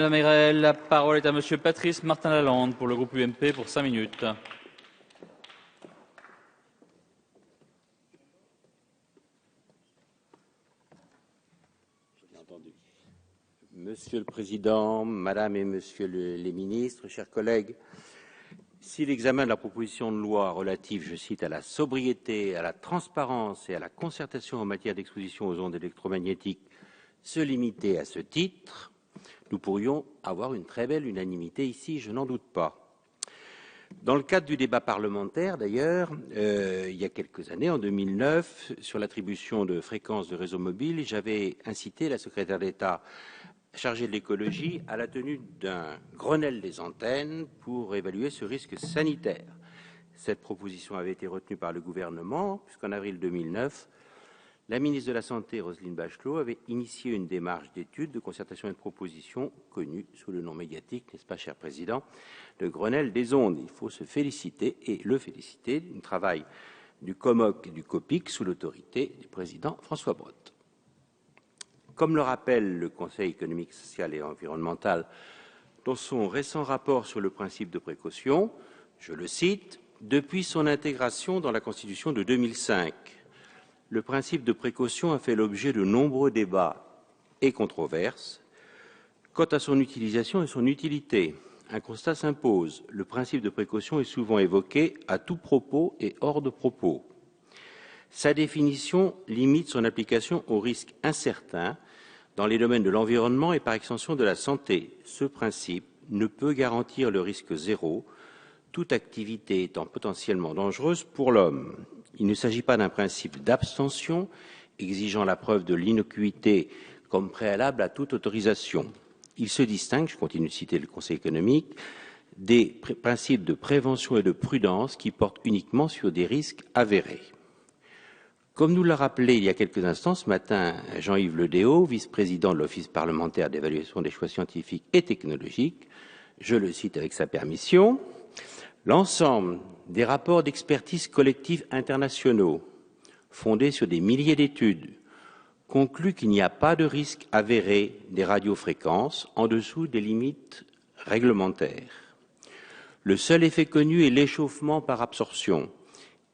Madame Mayrel, la parole est à Monsieur Patrice Martin-Lalande pour le groupe UMP pour 5 minutes. Monsieur le Président, Madame et Monsieur les ministres, chers collègues, si l'examen de la proposition de loi relative, je cite, à la sobriété, à la transparence et à la concertation en matière d'exposition aux ondes électromagnétiques se limitait à ce titre, nous pourrions avoir une très belle unanimité ici, je n'en doute pas. Dans le cadre du débat parlementaire, d'ailleurs, il y a quelques années, en 2009, sur l'attribution de fréquences de réseau mobile, j'avais incité la secrétaire d'État chargée de l'écologie à la tenue d'un Grenelle des antennes pour évaluer ce risque sanitaire. Cette proposition avait été retenue par le gouvernement, puisqu'en avril 2009, la ministre de la Santé, Roselyne Bachelot, avait initié une démarche d'étude, de concertation et de proposition, connue sous le nom médiatique, n'est-ce pas, cher Président, de Grenelle des ondes. Il faut se féliciter, et le féliciter, du travail du COMOC et du COPIC sous l'autorité du Président François Brottes. Comme le rappelle le Conseil économique, social et environnemental dans son récent rapport sur le principe de précaution, je le cite, « Depuis son intégration dans la Constitution de 2005, le principe de précaution a fait l'objet de nombreux débats et controverses. Quant à son utilisation et son utilité, un constat s'impose. Le principe de précaution est souvent évoqué à tout propos et hors de propos. Sa définition limite son application aux risques incertains dans les domaines de l'environnement et par extension de la santé. Ce principe ne peut garantir le risque zéro, toute activité étant potentiellement dangereuse pour l'homme. Il ne s'agit pas d'un principe d'abstention exigeant la preuve de l'innocuité comme préalable à toute autorisation. Il se distingue, je continue de citer le Conseil économique, des principes de prévention et de prudence qui portent uniquement sur des risques avérés. Comme nous l'a rappelé il y a quelques instants ce matin Jean-Yves Le Déaut, vice-président de l'Office parlementaire d'évaluation des choix scientifiques et technologiques, je le cite avec sa permission, « L'ensemble des rapports d'expertise collective internationaux, fondés sur des milliers d'études, concluent qu'il n'y a pas de risque avéré des radiofréquences en dessous des limites réglementaires. Le seul effet connu est l'échauffement par absorption,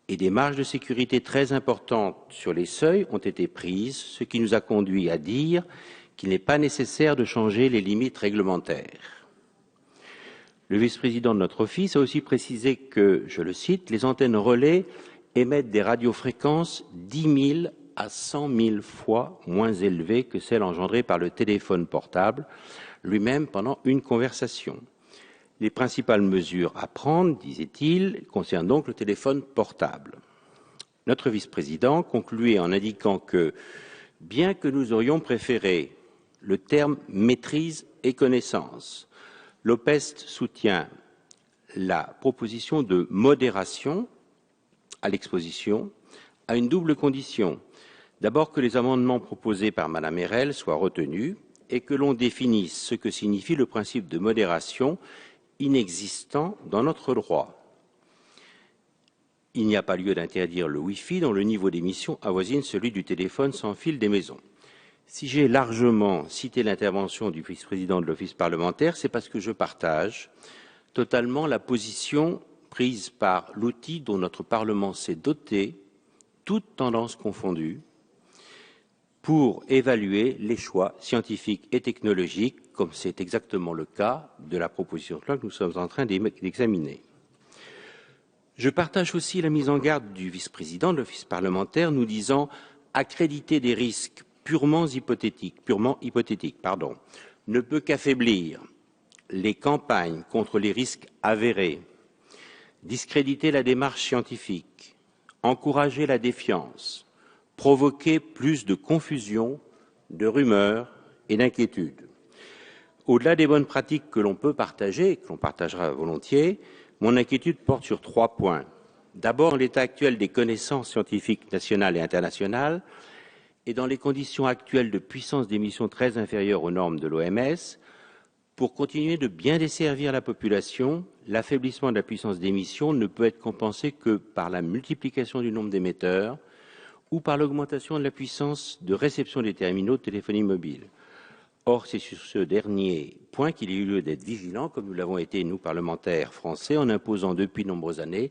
et des marges de sécurité très importantes sur les seuils ont été prises, ce qui nous a conduit à dire qu'il n'est pas nécessaire de changer les limites réglementaires. Le vice-président de notre office a aussi précisé que, je le cite, les antennes relais émettent des radiofréquences 10 000 à 100 000 fois moins élevées que celles engendrées par le téléphone portable, lui-même pendant une conversation. Les principales mesures à prendre, disait-il, concernent donc le téléphone portable. Notre vice-président concluait en indiquant que, bien que nous aurions préféré le terme maîtrise et connaissance, l'OPEST soutient la proposition de modération à l'exposition à une double condition. D'abord, que les amendements proposés par Madame Mayrel soient retenus et que l'on définisse ce que signifie le principe de modération inexistant dans notre droit. Il n'y a pas lieu d'interdire le Wi-Fi dont le niveau d'émission avoisine celui du téléphone sans fil des maisons. Si j'ai largement cité l'intervention du vice-président de l'Office parlementaire, c'est parce que je partage totalement la position prise par l'outil dont notre Parlement s'est doté, toutes tendances confondues, pour évaluer les choix scientifiques et technologiques, comme c'est exactement le cas de la proposition de loi que nous sommes en train d'examiner. Je partage aussi la mise en garde du vice-président de l'Office parlementaire nous disant accréditer des risques purement hypothétiques, ne peut qu'affaiblir les campagnes contre les risques avérés, discréditer la démarche scientifique, encourager la défiance, provoquer plus de confusion, de rumeurs et d'inquiétudes. Au-delà des bonnes pratiques que l'on peut partager, et que l'on partagera volontiers, mon inquiétude porte sur 3 points. D'abord, dans l'état actuel des connaissances scientifiques nationales et internationales, et dans les conditions actuelles de puissance d'émission très inférieure aux normes de l'OMS, pour continuer de bien desservir la population, l'affaiblissement de la puissance d'émission ne peut être compensé que par la multiplication du nombre d'émetteurs, ou par l'augmentation de la puissance de réception des terminaux de téléphonie mobile. Or, c'est sur ce dernier point qu'il y a eu lieu d'être vigilant, comme nous l'avons été, nous, parlementaires français, en imposant depuis de nombreuses années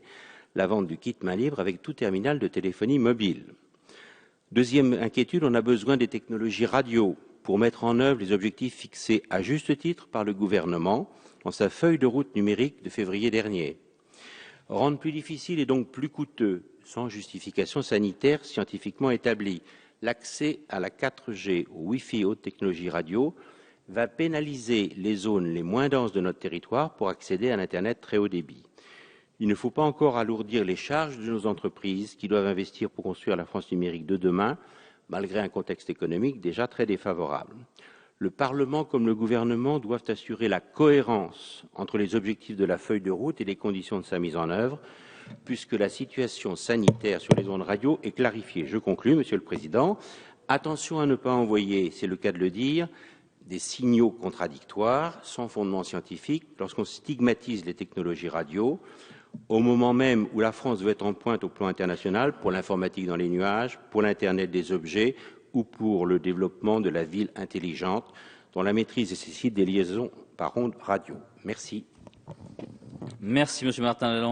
la vente du kit main libre avec tout terminal de téléphonie mobile. Deuxième inquiétude, on a besoin des technologies radio pour mettre en œuvre les objectifs fixés à juste titre par le gouvernement dans sa feuille de route numérique de février dernier. Rendre plus difficile et donc plus coûteux, sans justification sanitaire scientifiquement établie, l'accès à la 4G au Wi-Fi haute technologie radio va pénaliser les zones les moins denses de notre territoire pour accéder à l'Internet très haut débit. Il ne faut pas encore alourdir les charges de nos entreprises qui doivent investir pour construire la France numérique de demain, malgré un contexte économique déjà très défavorable. Le Parlement comme le gouvernement doivent assurer la cohérence entre les objectifs de la feuille de route et les conditions de sa mise en œuvre, puisque la situation sanitaire sur les ondes radio est clarifiée. Je conclus, Monsieur le Président. Attention à ne pas envoyer, c'est le cas de le dire, des signaux contradictoires, sans fondement scientifique, lorsqu'on stigmatise les technologies radio, au moment même où la France veut être en pointe au plan international pour l'informatique dans les nuages, pour l'Internet des objets ou pour le développement de la ville intelligente, dont la maîtrise nécessite des liaisons par ondes radio. Merci. Merci, Monsieur Martin Lalande.